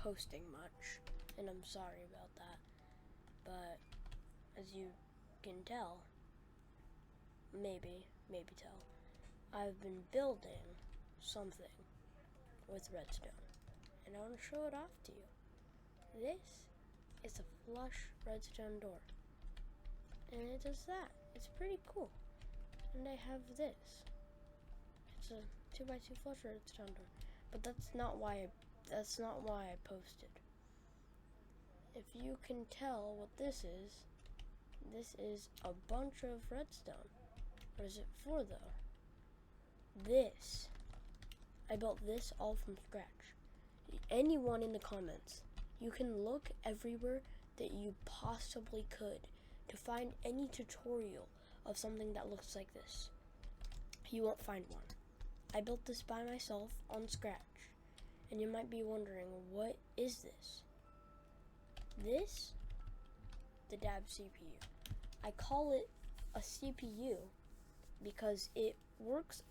posting much, and I'm sorry about that, but as you can tell, maybe tell, I've been building something with redstone, and I want to show it off to you. This is a flush redstone door, and it does that. It's pretty cool. And I have this. It's a 2x2 flush redstone door, but that's not why I posted. If you can tell what this is a bunch of redstone. What is it for though? This. I built this all from scratch. Anyone in the comments, you can look everywhere that you possibly could to find any tutorial of something that looks like this. You won't find one. I built this by myself on scratch. And you might be wondering, what is this? This? The DAB CPU. I call it a CPU because it works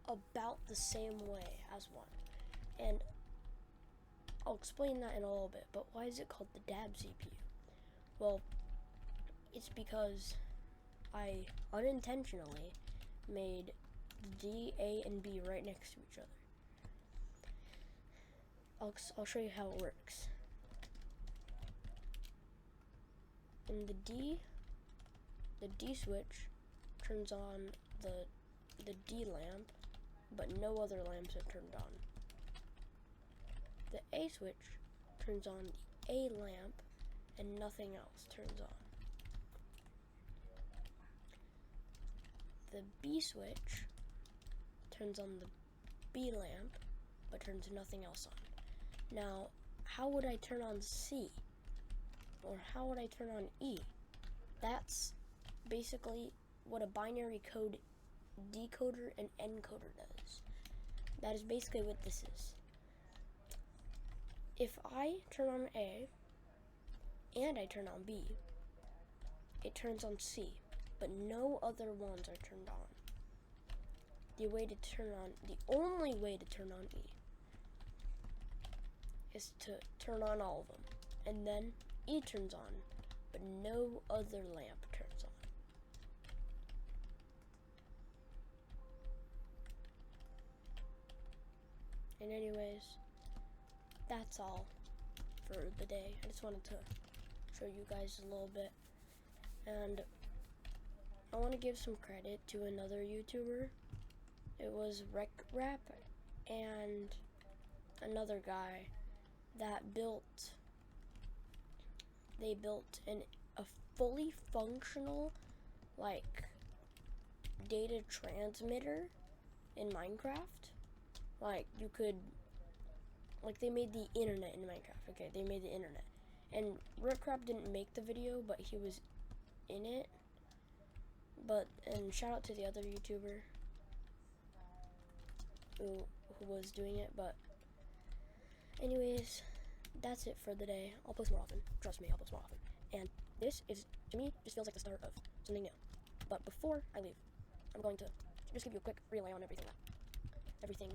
about the same way as one. And I'll explain that in a little bit, but why is it called the DAB CPU? Well, it's because I unintentionally made the D, A, and B right next to each other. I'll show you how it works. In the D switch turns on the D lamp, but no other lamps are turned on. The A switch turns on the A lamp, and nothing else turns on. The B switch turns on the B lamp, but turns nothing else on. Now, how would I turn on C? Or how would I turn on E? That's basically what a binary code decoder and encoder does. That is basically what this is. If I turn on A and I turn on B, it turns on C, but no other ones are turned on. The only way to turn on E is to turn on all of them, and then E turns on, but no other lamp turns on. And anyways, that's all for the day. I just wanted to show you guys a little bit. And I want to give some credit to another YouTuber. It was Rekrap and another guy that built a fully functional data transmitter in Minecraft. They made the internet in Minecraft. Okay, they made the internet. And Rekrap didn't make the video, but he was in it. And shout out to the other YouTuber who was doing it. But anyways, that's it for the day. I'll post more often. Trust me, I'll post more often. And this is, to me, just feels like the start of something new. But before I leave, I'm going to just give you a quick relay on everything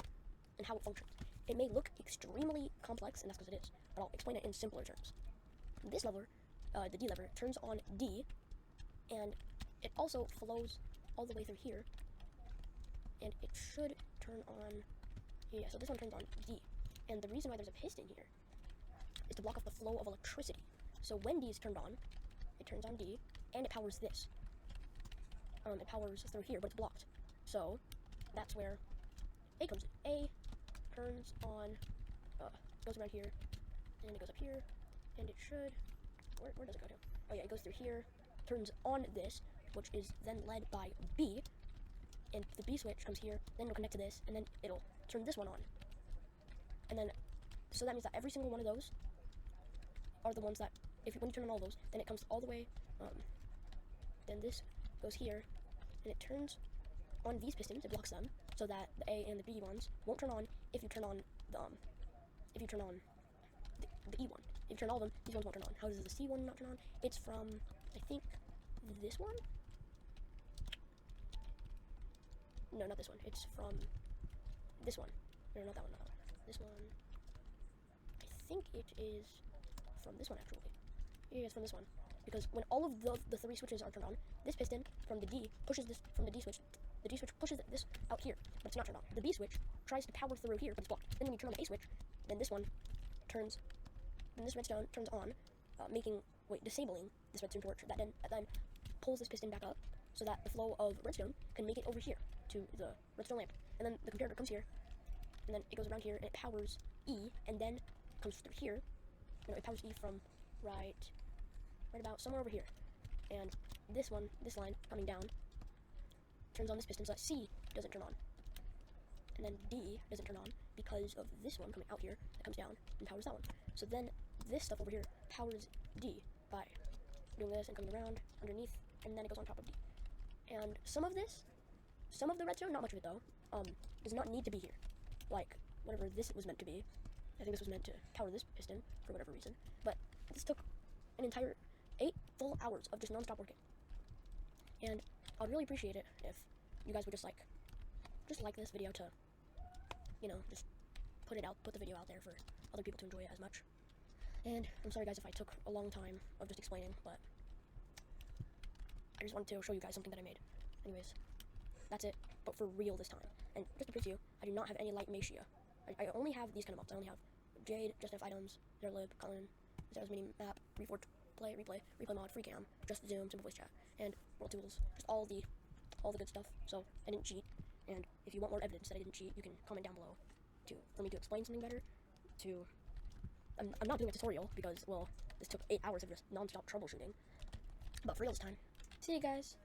and how it functions. It may look extremely complex, and that's because it is, but I'll explain it in simpler terms. This lever, the D lever, turns on D, and it also flows all the way through here, and it should turn on, yeah, so this one turns on D. And the reason why there's a piston here is to block off the flow of electricity. So when D is turned on, it turns on D, and it powers this. It powers through here, but it's blocked. So that's where A comes in. A turns on, goes around here, and it goes up here, and it should, where does it go to? Oh yeah, it goes through here, turns on this, which is then led by B, and the B switch comes here, then it'll connect to this, and then it'll turn this one on. And then, so that means that every single one of those are the ones that, when you turn on all those, then it comes all the way, then this goes here, and it turns on these pistons, it blocks them, so that the A and the B ones won't turn on if you turn on the E one. If you turn all of them, these ones won't turn on. How does the C one not turn on? It's from, I think, this one? No, not this one. It's from this one. No, not that one, This one. I think it is from this one, actually. Yeah, it's from this one. Because when all of the 3 switches are turned on, this piston from the D pushes this from the D switch. The D switch pushes this out here, but it's not turned on. The B switch tries to power through here, but it's blocked. Then when you turn on the A switch, then this one turns, then this redstone turns on, disabling this redstone torch. That then pulls this piston back up, so that the flow of redstone can make it over here to the redstone lamp. And then the comparator comes here, and then it goes around here, and it powers E, and then comes through here. No, it powers E from right about somewhere over here. And this line coming down, turns on this piston so that C doesn't turn on. And then D doesn't turn on because of this one coming out here that comes down and powers that one. So then this stuff over here powers D by doing this and coming around underneath, and then it goes on top of D. And some of the redstone, not much of it though, does not need to be here. Like, whatever this was meant to be. I think this was meant to power this piston for whatever reason. But this took an entire 8 full hours of just non-stop working. And I'd really appreciate it if you guys would just like this video to, just put the video out there for other people to enjoy it as much. And I'm sorry guys if I took a long time of just explaining, but I just wanted to show you guys something that I made. Anyways, that's it, but for real this time. And just to prove to you, I do not have any light magia. I only have these kind of mobs. I only have Jade, Just Enough Items, Zerlib, Colin, Zero's Mini Map, Replay Mod, Free Cam, Just Zoom, Simple Voice Chat, and World Tools. Just all the good stuff. So I didn't cheat. And if you want more evidence that I didn't cheat, you can comment down below for me to explain something better. I'm not doing a tutorial because, well, this took 8 hours of just non-stop troubleshooting. But for real this time. See you guys.